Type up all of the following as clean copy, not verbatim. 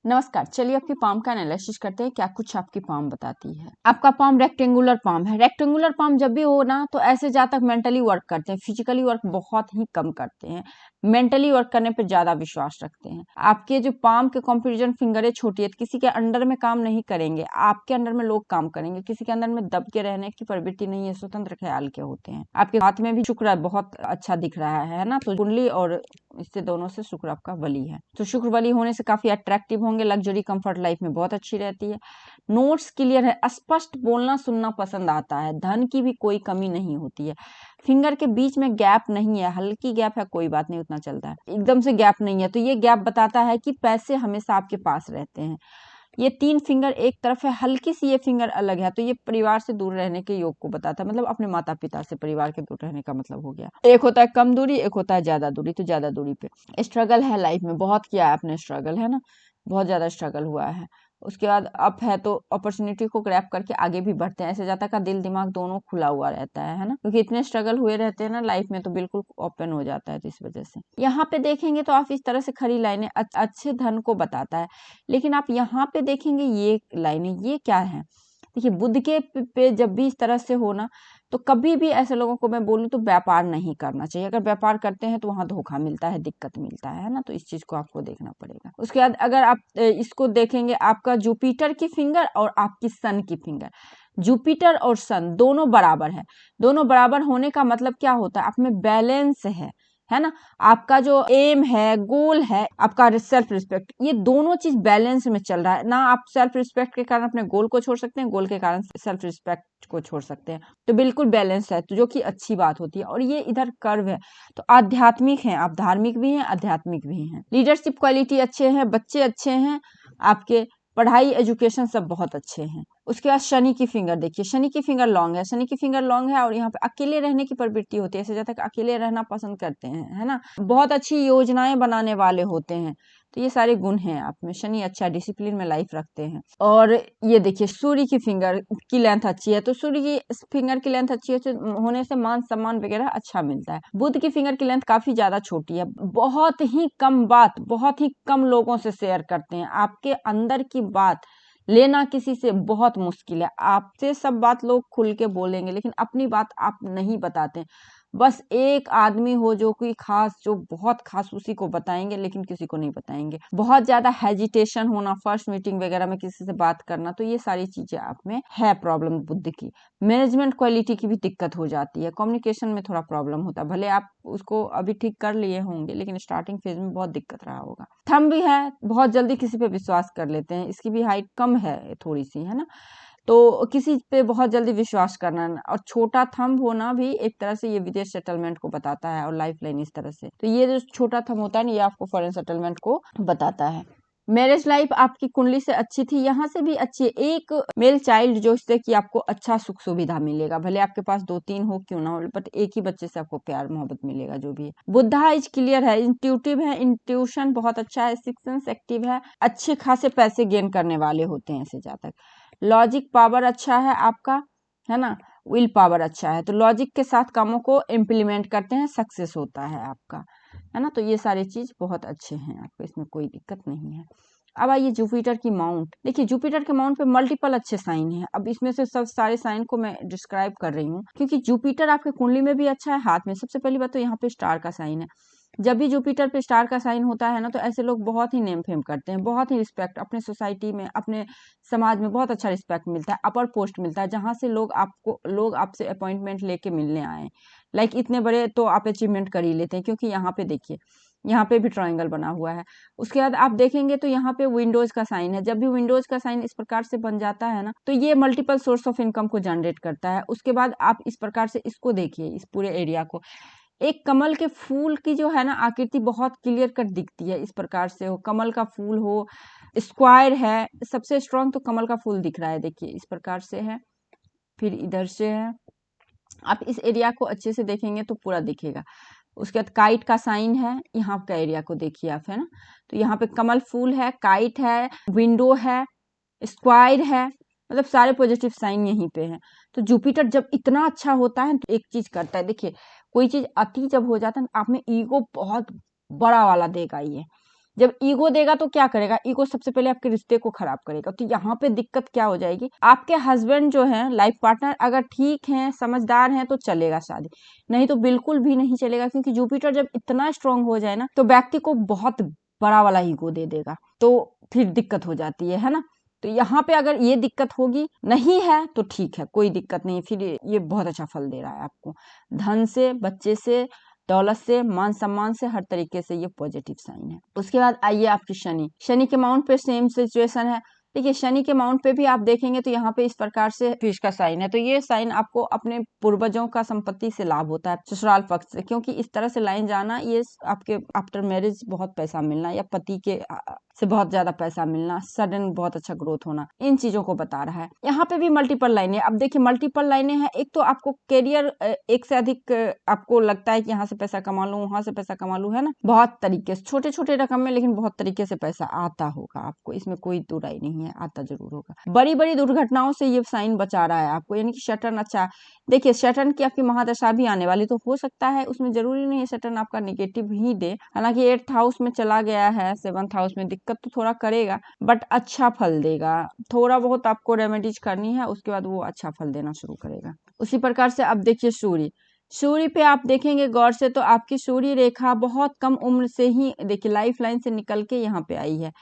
नमस्कार, चलिए आपकी पाम का एनालिसिस करते हैं क्या कुछ आपकी पाम बताती है। आपका पाम रेक्टेंगुलर पाम है। रेक्टेंगुलर पाम जब भी हो ना तो ऐसे जातक मेंटली वर्क करते हैं, फिजिकली वर्क बहुत ही कम करते हैं, मेंटली वर्क करने पे ज्यादा विश्वास रखते हैं। आपके जो पाम के कंपेरिजन फिंगर है छोटी है, किसी के अंडर में काम नहीं करेंगे, आपके अंडर में लोग काम करेंगे, किसी के अंदर में दब के रहने की प्रवृत्ति नहीं है, स्वतंत्र ख्याल के होते हैं। आपके हाथ में भी शुक्र बहुत अच्छा दिख रहा है ना, तो कुंडली और इससे दोनों से शुक्र आपका बली है, तो शुक्र बली होने से काफी अट्रैक्टिव होंगे, लग्जरी कंफर्ट लाइफ में बहुत अच्छी रहती है। नोट्स क्लियर है, स्पष्ट बोलना सुनना पसंद आता है, धन की भी कोई कमी नहीं होती है। फिंगर के बीच में गैप नहीं है, हल्की गैप है, कोई बात नहीं, उतना चलता है, एकदम से गैप नहीं है, तो ये गैप बताता है कि पैसे हमेशा आपके पास रहते हैं। ये 3 फिंगर एक तरफ है, हल्की सी ये फिंगर अलग है, तो ये परिवार से दूर रहने के योग को बताता है, मतलब अपने माता पिता से परिवार के दूर रहने का मतलब हो गया। एक होता है कम दूरी, एक होता है ज्यादा दूरी, तो ज्यादा दूरी पे स्ट्रगल है, लाइफ में बहुत किया है आपने स्ट्रगल, है ना, बहुत ज्यादा स्ट्रगल हुआ है। उसके बाद अप है तो अपॉर्चुनिटी को ग्रैब करके आगे भी बढ़ते हैं, ऐसे जाता का दिल दिमाग दोनों खुला हुआ रहता है ना, क्योंकि इतने स्ट्रगल हुए रहते हैं ना लाइफ में, तो बिल्कुल ओपन हो जाता है, तो इस वजह से यहाँ पे देखेंगे तो आप इस तरह से खड़ी लाइनें अच्छे धन को बताता है। लेकिन आप यहाँ पे देखेंगे ये लाइनें, ये क्या है, देखिए बुध के पे जब भी इस तरह से हो ना, तो कभी भी ऐसे लोगों को मैं बोलूँ तो व्यापार नहीं करना चाहिए। अगर व्यापार करते हैं तो वहां धोखा मिलता है, दिक्कत मिलता है ना, तो इस चीज को आपको देखना पड़ेगा। उसके बाद अगर आप इसको देखेंगे, आपका जुपिटर की फिंगर और आपकी सन की फिंगर, जुपिटर और सन दोनों बराबर है। दोनों बराबर होने का मतलब क्या होता है, आप में बैलेंस है ना, आपका जो एम है, गोल है, आपका सेल्फ रिस्पेक्ट, ये दोनों चीज बैलेंस में चल रहा है ना। आप सेल्फ रिस्पेक्ट के कारण अपने गोल को छोड़ सकते हैं, गोल के कारण सेल्फ रिस्पेक्ट को छोड़ सकते हैं, तो बिल्कुल बैलेंस है, तो जो कि अच्छी बात होती है। और ये इधर कर्व है, तो आध्यात्मिक है, आप धार्मिक भी हैं, आध्यात्मिक भी हैं, लीडरशिप क्वालिटी अच्छे हैं, बच्चे अच्छे हैं, आपके पढ़ाई एजुकेशन सब बहुत अच्छे हैं। उसके बाद शनि की फिंगर देखिए, शनि की फिंगर लॉन्ग है, शनि की फिंगर लॉन्ग है, और यहाँ पे अकेले रहने की प्रवृत्ति होती है, ऐसे जाता है कि अकेले रहना पसंद करते हैं, है ना, बहुत अच्छी योजनाएं बनाने वाले होते हैं, तो ये सारे गुण हैं आप में। शनि अच्छा, डिसिप्लिन में लाइफ रखते हैं। और ये देखिए सूर्य की फिंगर की लेंथ अच्छी है, तो सूर्य की फिंगर की लेंथ अच्छी होने से मान सम्मान वगैरह अच्छा मिलता है। बुध की फिंगर की लेंथ काफी ज्यादा छोटी है, बहुत ही कम बात, बहुत ही कम लोगों से शेयर करते हैं, आपके अंदर की बात लेना किसी से बहुत मुश्किल है। आपसे सब बात लोग खुल के बोलेंगे, लेकिन अपनी बात आप नहीं बताते। बस एक आदमी हो जो कोई खास, जो बहुत खास, उसी को बताएंगे, लेकिन किसी को नहीं बताएंगे। बहुत ज्यादा हेजिटेशन होना, फर्स्ट मीटिंग वगैरह में किसी से बात करना, तो ये सारी चीजें आप में है प्रॉब्लम बुद्ध की। मैनेजमेंट क्वालिटी की भी दिक्कत हो जाती है, कम्युनिकेशन में थोड़ा प्रॉब्लम होता है, भले आप उसको अभी ठीक कर लिए होंगे, लेकिन स्टार्टिंग फेज में बहुत दिक्कत रहा होगा। थम भी है, बहुत जल्दी किसी पे विश्वास कर लेते हैं, इसकी भी हाइट कम है थोड़ी सी, है ना, तो किसी पे बहुत जल्दी विश्वास करना। और छोटा थंब होना भी एक तरह से ये विदेश सेटलमेंट को बताता है, और लाइफ लाइन इस तरह से, तो ये जो छोटा थंब होता है ना, ये आपको फॉरेन सेटलमेंट को बताता है। मैरिज लाइफ आपकी कुंडली से अच्छी थी, यहाँ से भी अच्छी है। एक मेल चाइल्ड जो इससे कि आपको अच्छा सुख सुविधा मिलेगा, भले आपके पास 2-3 हो क्यों ना हो, बट एक ही बच्चे से आपको प्यार मोहब्बत मिलेगा, जो भी है। बुद्धा इज क्लियर है, इंट्यूटिव है, इंट्यूशन बहुत अच्छा है, सिक्स सेंस एक्टिव है, अच्छे खासे पैसे गेन करने वाले होते हैं ऐसे जातक। लॉजिक पावर अच्छा है आपका, है ना, विल पावर अच्छा है, तो लॉजिक के साथ कामों को इम्प्लीमेंट करते हैं, सक्सेस होता है आपका, है ना, तो ये सारी चीज बहुत अच्छे हैं आपको, इसमें कोई दिक्कत नहीं है। अब आइए जुपिटर की माउंट देखिए, जुपिटर के माउंट पे मल्टीपल अच्छे साइन हैं। अब इसमें से सब सारे साइन को मैं डिस्क्राइब कर रही हूँ, क्योंकि जुपिटर आपके कुंडली में भी अच्छा है, हाथ में। सबसे पहली बात तो यहाँ पे स्टार का साइन है, जब भी जुपिटर पे स्टार का साइन होता है ना, तो ऐसे लोग बहुत ही नेम फेम करते हैं, बहुत ही रिस्पेक्ट, अपने सोसाइटी में, अपने समाज में बहुत अच्छा रिस्पेक्ट मिलता है, अपर पोस्ट मिलता है, जहां से लोग आपसे अपॉइंटमेंट लेके मिलने आए, लाइक इतने बड़े तो आप अचीवमेंट कर ही लेते हैं, क्योंकि यहाँ पे देखिए, यहाँ पे भी ट्रायंगल बना हुआ है। उसके बाद आप देखेंगे तो यहाँ पे विंडोज का साइन है, जब भी विंडोज का साइन इस प्रकार से बन जाता है ना, तो ये मल्टीपल सोर्स ऑफ इनकम को जनरेट करता है। उसके बाद आप इस प्रकार से इसको देखिए, इस पूरे एरिया को, एक कमल के फूल की जो है ना आकृति बहुत क्लियर कट दिखती है, इस प्रकार से हो, कमल का फूल हो, स्क्वायर है, सबसे स्ट्रांग तो कमल का फूल दिख रहा है, देखिए इस प्रकार से है, फिर इधर से है, आप इस एरिया को अच्छे से देखेंगे तो पूरा दिखेगा। उसके बाद काइट का साइन है, यहाँ का एरिया को देखिए आप, है ना, तो यहाँ पे कमल फूल है, काइट है, विंडो है, स्क्वायर है, मतलब सारे पॉजिटिव साइन यहीं पे है। तो जुपिटर जब इतना अच्छा होता है तो एक चीज करता है, देखिए कोई चीज अति जब हो जाता है आप में ईगो बहुत बड़ा वाला देगा ये, जब ईगो देगा तो क्या करेगा, ईगो सबसे पहले आपके रिश्ते को खराब करेगा। तो यहाँ पे दिक्कत क्या हो जाएगी, आपके हस्बैंड जो है लाइफ पार्टनर अगर ठीक हैं, समझदार हैं तो चलेगा शादी, नहीं तो बिल्कुल भी नहीं चलेगा। क्योंकि जुपिटर जब इतना स्ट्रांग हो जाए ना तो व्यक्ति को बहुत बड़ा वाला ईगो दे देगा, तो फिर दिक्कत हो जाती है ना। तो यहाँ पे अगर ये दिक्कत होगी, नहीं है तो ठीक है, कोई दिक्कत नहीं, फिर ये बहुत अच्छा फल दे रहा है आपको, धन से, बच्चे से, दौलत से, मान सम्मान से, हर तरीके से ये पॉजिटिव साइन है। उसके बाद आइए आपकी शनि। शनि के माउंट पे सेम सिचुएशन है। देखिए शनि के माउंट पे भी आप देखेंगे तो यहाँ पे इस प्रकार से फिश का साइन है। तो ये साइन आपको अपने पूर्वजों का संपत्ति से लाभ होता है, ससुराल पक्ष से, क्योंकि इस तरह से लाइन जाना ये आपके आफ्टर मैरिज बहुत पैसा मिलना या पति के से बहुत ज्यादा पैसा मिलना, सडन बहुत अच्छा ग्रोथ होना, इन चीजों को बता रहा है। यहाँ पे भी मल्टीपल लाइनें, अब देखिए मल्टीपल लाइनें हैं। एक तो आपको कैरियर एक से अधिक आपको लगता है कि यहाँ से पैसा कमा लूं, वहां से पैसा कमा लूं, है ना, बहुत तरीके से, छोटे छोटे रकम में लेकिन बहुत तरीके से पैसा आता होगा आपको, इसमें कोई दो राय नहीं है, आता जरूर होगा। बड़ी बड़ी दुर्घटनाओं से ये साइन बचा रहा है आपको, यानी कि सैटर्न अच्छा। देखिए सैटर्न की आपकी महादशा भी आने वाली, तो हो सकता है उसमें जरूरी नहीं है सैटर्न आपका नेगेटिव ही दे। हालांकि 8th हाउस में चला गया है, 7th हाउस में दिक्कत तो थोड़ा करेगा बट अच्छा फल देगा। थोड़ा बहुत आपको रेमेडीज करनी है, उसके बाद वो अच्छा फल देना शुरू करेगा। उसी प्रकार से अब देखिए सूर्य। सूर्य पे आप देखेंगे गौर से तो आपकी सूर्य रेखा बहुत कम उम्र से ही देखिए लाइफ लाइन से निकल के यहाँ पे आई है।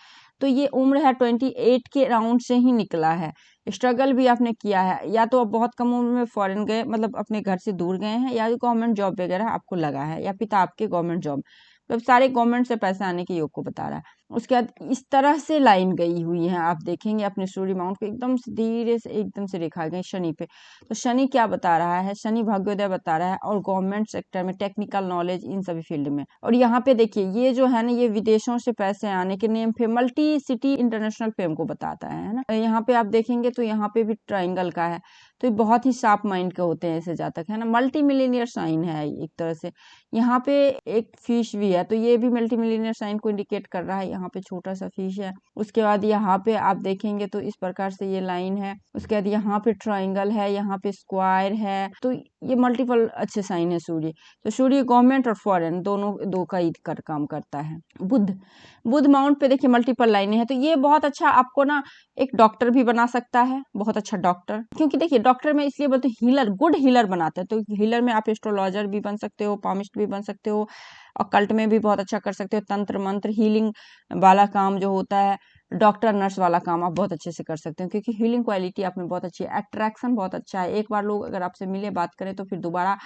तो ये उम्र है 28 के राउंड से ही निकला है। स्ट्रगल भी आपने किया है, या तो आप बहुत कम उम्र में फॉरेन गए, मतलब अपने घर से दूर गए हैं, या गवर्नमेंट जॉब वगैरह आपको लगा है, या पिता आपके गवर्नमेंट जॉब, मतलब सारे गवर्नमेंट से पैसे आने के योग को बता रहा है। उसके बाद इस तरह से लाइन गई हुई है, आप देखेंगे अपने सूर्य माउंट को एकदम से धीरे से एकदम से रेखा गई शनि पे। तो शनि क्या बता रहा है, शनि भाग्योदय बता रहा है, और गवर्नमेंट सेक्टर में, टेक्निकल नॉलेज, इन सभी फील्ड में। और यहाँ पे देखिए ये जो है ना, ये विदेशों से पैसे आने के नेम पे मल्टी सिटी इंटरनेशनल फेम को बताता है ना। यहाँ पे आप देखेंगे तो यहाँ पे भी ट्राइंगल का है, तो ये बहुत ही शार्प माइंड के होते हैं ऐसे जातक, है ना। मल्टी मिलीनियर साइन है एक तरह से। यहाँ पे एक फिश भी है, तो ये भी मल्टी मिलीनियर साइन को इंडिकेट कर रहा है। यहाँ पे छोटा सा फिश है। उसके बाद यहाँ पे आप देखेंगे तो इस प्रकार से ये लाइन है। उसके बाद यहाँ पे ट्राइंगल है, यहाँ पे स्क्वायर है, तो ये मल्टीपल अच्छे साइन है सूर्य। तो सूर्य गवर्नमेंट और फॉरेन दोनों दो का ईद कर काम करता है। बुध माउंट पे देखिए मल्टीपल लाइनें हैं, तो ये बहुत अच्छा आपको ना एक डॉक्टर भी बना सकता है, बहुत अच्छा डॉक्टर। क्योंकि देखिए डॉक्टर में इसलिए बोलते हैं हीलर, गुड हीलर बनाते हैं। तो हीलर में आप एस्ट्रोलॉजर भी बन सकते हो, पामिस्ट भी बन सकते हो, और कल्ट में भी बहुत अच्छा कर सकते हो। तंत्र मंत्र हीलिंग वाला काम जो होता है, डॉक्टर नर्स वाला काम आप बहुत अच्छे से कर सकते हो, क्योंकि हीलिंग क्वालिटी आप में बहुत अच्छी है, अट्रैक्शन बहुत अच्छा है। एक बार लोग अगर आपसे मिले, बात करें, तो फिर दोबारा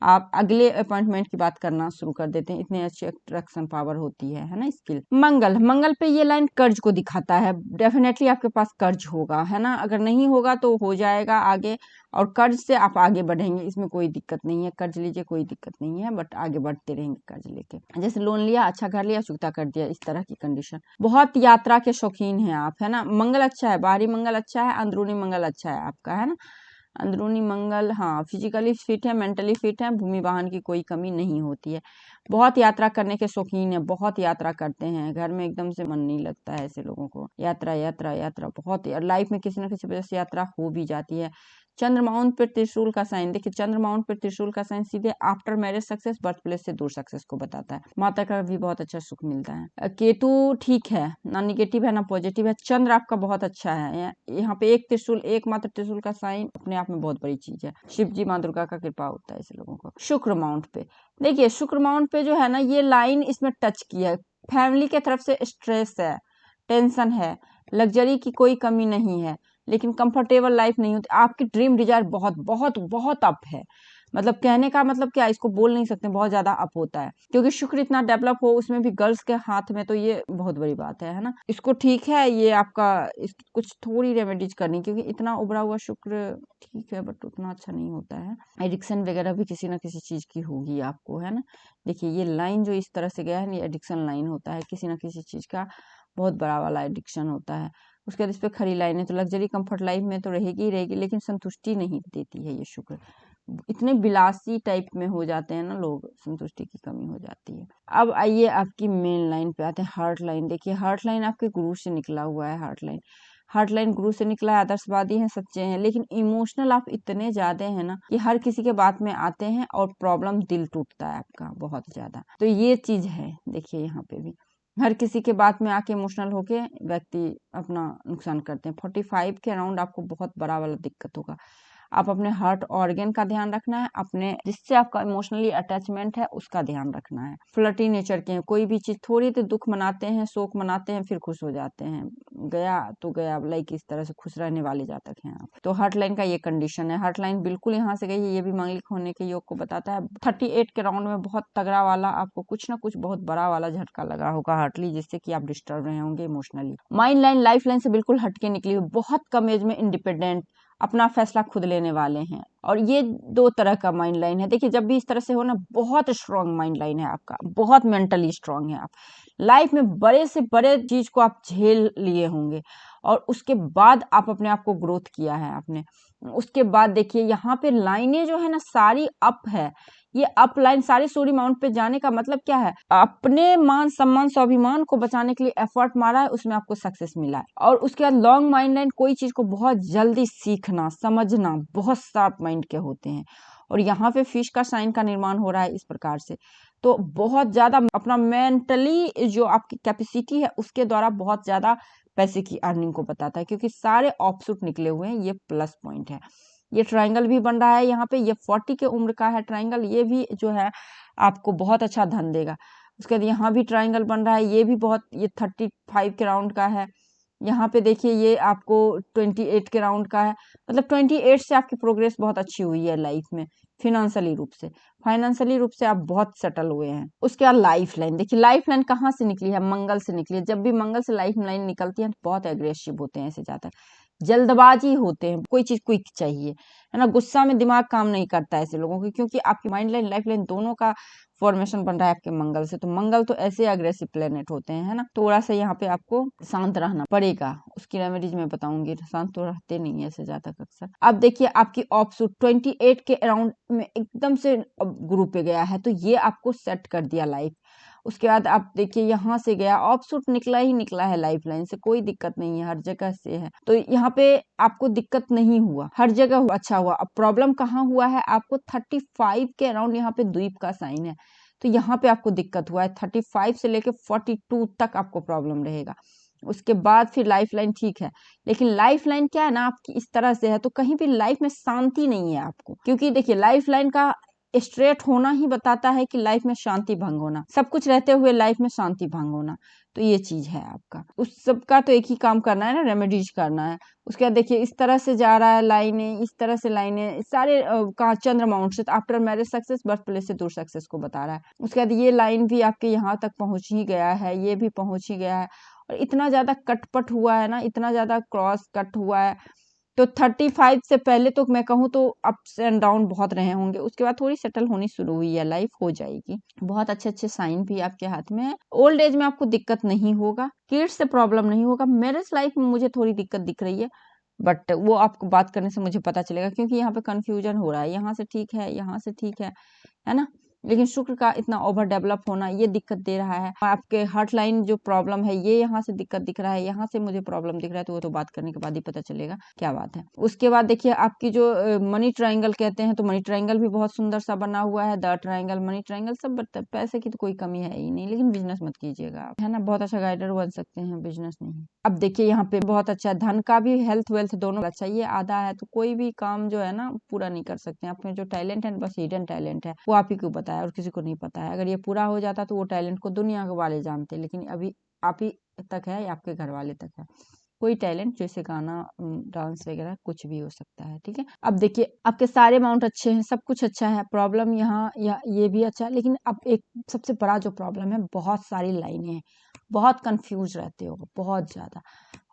आप अगले अपॉइंटमेंट की बात करना शुरू कर देते हैं, इतनी अच्छी अट्रैक्शन पावर होती है ना स्किल। मंगल पे ये लाइन कर्ज को दिखाता है। डेफिनेटली आपके पास कर्ज होगा, है ना, अगर नहीं होगा तो हो जाएगा आगे, और कर्ज से आप आगे बढ़ेंगे, इसमें कोई दिक्कत नहीं है। कर्ज लीजिए, कोई दिक्कत नहीं है, बट आगे बढ़ते रहेंगे कर्ज लेके। जैसे लोन लिया, अच्छा घर लिया, चुकता कर दिया, इस तरह की कंडीशन। बहुत यात्रा के शौकीन हैं आप, है ना। मंगल अच्छा है, बाहरी मंगल अच्छा है, अंदरूनी मंगल अच्छा है आपका, है ना। अंदरूनी मंगल, हाँ, फिजिकली फिट है, मेंटली फिट है, भूमि वाहन की कोई कमी नहीं होती है। बहुत यात्रा करने के शौकीन है, बहुत यात्रा करते हैं, घर में एकदम से मन नहीं लगता है ऐसे लोगों को। यात्रा यात्रा यात्रा बहुत, लाइफ में किसी न किसी वजह से यात्रा हो भी जाती है। चंद्रमाउन पर त्रिशूल का साइन, देखिए चंद्रमाउन पर त्रिशूल का साइन सीधे after marriage success, birth place से दूर सक्सेस को बताता है। माता का भी बहुत अच्छा सुख मिलता है। केतु ठीक है, ना निगेटिव है ना पॉजिटिव है। चंद्र आपका बहुत अच्छा है। यहाँ पे एक त्रिशूल, एकमात्र त्रिशूल का साइन अपने आप में बहुत बड़ी चीज है। शिव जी माँ दुर्गा का कृपा होता है ऐसे लोगों को। शुक्र माउंट पे देखिए, शुक्र माउंट पे जो है ना, ये लाइन इसमें टच की है। फैमिली के तरफ से स्ट्रेस है, टेंशन है, लग्जरी की कोई कमी नहीं है, लेकिन कंफर्टेबल लाइफ नहीं होती। आपकी ड्रीम डिजायर बहुत बहुत बहुत अप है, मतलब कहने का मतलब क्या, इसको बोल नहीं सकते, बहुत ज्यादा अप होता है। क्योंकि शुक्र इतना डेवलप हो, उसमें भी गर्ल्स के हाथ में, तो ये बहुत बड़ी बात है ना। इसको ठीक है, ये आपका कुछ थोड़ी रेमेडीज करनी, क्योंकि इतना उभरा हुआ शुक्र ठीक है बट उतना अच्छा नहीं होता है। एडिक्शन वगैरह भी किसी ना किसी चीज की होगी आपको, है ना। देखिए ये लाइन जो इस तरह से गया है, ये एडिक्शन लाइन होता है, किसी ना किसी चीज का बहुत बड़ा वाला एडिक्शन होता है। उसके बाद इस पे खरी लाइन है, तो लग्जरी कंफर्ट लाइफ में तो रहेगी ही रहेगी, लेकिन संतुष्टि नहीं देती है ये शुक्र। इतने बिलासी टाइप में हो जाते हैं ना लोग, संतुष्टि की कमी हो जाती है। अब आइए आपकी मेन लाइन पे आते हैं, हार्ट लाइन। देखिए हार्ट लाइन आपके गुरु से निकला हुआ है। हार्ट लाइन गुरु से निकला है, आदर्शवादी हैं, सच्चे हैं, लेकिन इमोशनल आप इतने ज्यादा हैं ना कि हर किसी के बात में आते हैं, और प्रॉब्लम दिल टूटता है आपका बहुत ज्यादा। तो ये चीज है देखिए यहाँ पे भी। हर किसी के बात में आके इमोशनल होके व्यक्ति अपना नुकसान करते हैं। 45 के अराउंड आपको बहुत बड़ा वाला दिक्कत होगा। आप अपने हार्ट ऑर्गन का ध्यान रखना है, अपने जिससे आपका इमोशनली अटैचमेंट है उसका ध्यान रखना है। फ्लर्टी नेचर के हैं, कोई भी चीज थोड़ी तो दुख मनाते हैं, शोक मनाते हैं, फिर खुश हो जाते हैं, गया तो गया, लाइक इस तरह से खुश रहने वाले जातक हैं आप। तो हार्ट लाइन का ये कंडीशन है। हार्ट लाइन बिल्कुल यहाँ से गई है, ये भी मांगलिक होने के योग को बताता है। 38 के राउंड में बहुत तगड़ा वाला आपको कुछ ना कुछ बहुत बड़ा वाला झटका लगा होगा हार्टली, जिससे कि आप डिस्टर्ब रहे होंगे emotionally. Mind line life line से बिल्कुल हटके निकली हुई, बहुत कम एज में इंडिपेंडेंट, अपना फैसला खुद लेने वाले हैं। और ये दो तरह का माइंड लाइन है। देखिए जब भी इस तरह से हो ना, बहुत स्ट्रांग माइंड लाइन है आपका, बहुत मेंटली स्ट्रांग है आप। लाइफ में बड़े से बड़े चीज को आप झेल लिए होंगे और उसके बाद आप अपने आप को ग्रोथ किया है आपने। उसके बाद देखिए यहाँ पे लाइनें जो है ना सारी अप है। ये अप लाइन सारी सूर्य माउंट पे जाने का मतलब क्या है, अपने मान सम्मान स्वाभिमान को बचाने के लिए एफर्ट मारा है, उसमें आपको सक्सेस मिला है। और उसके बाद लॉन्ग माइंड लाइन कोई चीज को बहुत जल्दी सीखना समझना, बहुत शार्प माइंड के होते हैं। और यहाँ पे फिश का साइन का निर्माण हो रहा है इस प्रकार से, तो बहुत ज्यादा अपना मेंटली जो आपकी कैपेसिटी है उसके द्वारा बहुत ज्यादा पैसे की अर्निंग को बताता है, क्योंकि सारे ऑफशूट निकले हुए हैं, ये प्लस पॉइंट है। ये ट्रायंगल भी बन रहा है यहाँ पे, ये 40 के उम्र का है ट्रायंगल, ये भी जो है आपको बहुत अच्छा धन देगा। उसके बाद यहाँ भी ट्रायंगल बन रहा है, ये भी बहुत, ये 35 के राउंड का है। यहाँ पे देखिए ये आपको 28 के राउंड का है। मतलब 28 से आपकी प्रोग्रेस बहुत अच्छी हुई है लाइफ में, फिनेंशियली रूप से, फाइनेंशियली रूप से आप बहुत सेटल हुए हैं। उसके बाद लाइफ लाइन देखिए, लाइफ लाइन कहाँ से निकली है, मंगल से निकली है। जब भी मंगल से लाइफ लाइन निकलती है तो बहुत एग्रेसिव होते हैं, ऐसे जाता है जल्दबाजी होते हैं, कोई चीज क्विक चाहिए, है ना। गुस्सा में दिमाग काम नहीं करता है ऐसे लोगों की, क्योंकि आपकी माइंड लाइन लाइफ लाइन दोनों का फॉर्मेशन बन रहा है आपके मंगल से। तो मंगल तो ऐसे अग्रेसिव प्लेनेट होते हैं, है ना। थोड़ा सा यहाँ पे आपको शांत रहना पड़ेगा, उसकी रेमेडीज मैं बताऊंगी। शांत तो रहते नहीं है ऐसे जातक अक्सर। अब देखिए आपकी ऑफशूट 28 के अराउंड में एकदम से गुरु पे गया है, तो ये आपको सेट कर दिया लाइफ। उसके बाद आप देखिए यहाँ से गया ऑफशूट, निकला ही निकला है लाइफ लाइन से, कोई दिक्कत नहीं है, हर जगह से है। तो यहाँ पे आपको दिक्कत नहीं हुआ, हर जगह अच्छा हुआ। अब प्रॉब्लम कहाँ हुआ है आपको, 35 के अराउंड यहाँ पे द्वीप का साइन है, तो यहाँ पे आपको दिक्कत हुआ है। 35 से लेके 42 तक आपको प्रॉब्लम रहेगा। उसके बाद फिर लाइफ लाइन ठीक है, लेकिन लाइफ लाइन क्या है ना आपकी इस तरह से है, तो कहीं भी लाइफ में शांति नहीं है आपको। क्योंकि देखिए लाइफ लाइन का स्ट्रेट होना ही बताता है कि लाइफ में शांति भंग होना, सब कुछ रहते हुए लाइफ में शांति भंग होना, तो ये चीज है आपका। उस सब का तो एक ही काम करना है ना, रेमेडीज करना है। उसके बाद देखिए इस तरह से जा रहा है लाइनें, इस तरह से लाइनें सारे कहाँ चंद्र माउंट से after marriage success, birth place से दूर सक्सेस को बता रहा है। उसके बाद ये लाइन भी आपके यहाँ तक पहुंच ही गया है, ये भी पहुंच ही गया है। और इतना ज्यादा कटपट हुआ है ना, इतना ज्यादा क्रॉस कट हुआ है, तो 35 से पहले तो मैं कहूँ तो अप्स एंड डाउन बहुत रहे होंगे। उसके बाद थोड़ी सेटल होनी शुरू हुई है, लाइफ हो जाएगी। बहुत अच्छे अच्छे साइन भी आपके हाथ में है। ओल्ड एज में आपको दिक्कत नहीं होगा, किड्स से प्रॉब्लम नहीं होगा। मैरिज लाइफ में मुझे थोड़ी दिक्कत दिख रही है, बट वो आपको बात करने से मुझे पता चलेगा, क्योंकि यहाँ पे कंफ्यूजन हो रहा है, यहाँ से ठीक है, यहाँ से ठीक है ना। लेकिन शुक्र का इतना ओवर डेवलप होना ये दिक्कत दे रहा है। आपके हार्ट लाइन जो प्रॉब्लम है, ये यहाँ से दिक्कत दिख रहा है, यहाँ से मुझे प्रॉब्लम दिख रहा है, तो वो तो बात करने के बाद ही पता चलेगा क्या बात है। उसके बाद देखिए आपकी जो मनी ट्रायंगल कहते हैं, तो मनी ट्रायंगल भी बहुत सुंदर सा बना हुआ है। द ट्रायंगल, मनी ट्रायंगल सब पैसे की तो कोई कमी है ही नहीं, लेकिन बिजनेस मत कीजिएगा आप, है ना। बहुत अच्छा गाइडर बन सकते हैं, बिजनेस नहीं। अब देखिए यहाँ पे बहुत अच्छा धन का भी, हेल्थ वेल्थ दोनों अच्छा, ये आधा है, तो कोई भी काम जो है ना पूरा नहीं कर सकते। आप में जो टैलेंट है बस हिडन टैलेंट है, वो आप ही को पता है और किसी को नहीं पता है। अगर ये पूरा हो जाता तो वो टैलेंट को दुनिया के वाले जानते, लेकिन अभी आप ही तक है या आपके घर वाले तक है। कोई टैलेंट जैसे गाना, डांस वगैरह कुछ भी हो सकता है, ठीक है। अब देखिए आपके सारे अमाउंट अच्छे हैं, सब कुछ अच्छा है। प्रॉब्लम यहाँ या ये भी अच्छा है, लेकिन अब एक सबसे बड़ा जो प्रॉब्लम है, बहुत सारी लाइनें हैं, बहुत कंफ्यूज रहते हो बहुत ज्यादा,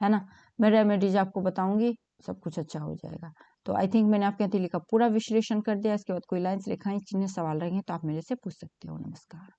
है ना। मैं रेमेडीज आपको बताऊंगी, सब कुछ अच्छा हो जाएगा। तो आई थिंक मैंने आपके हथेली का पूरा विश्लेषण कर दिया। इसके बाद कोई लाइन्स, रेखाएं, चिन्ह, सवाल रहेंगे तो आप मेरे से पूछ सकते हो। नमस्कार।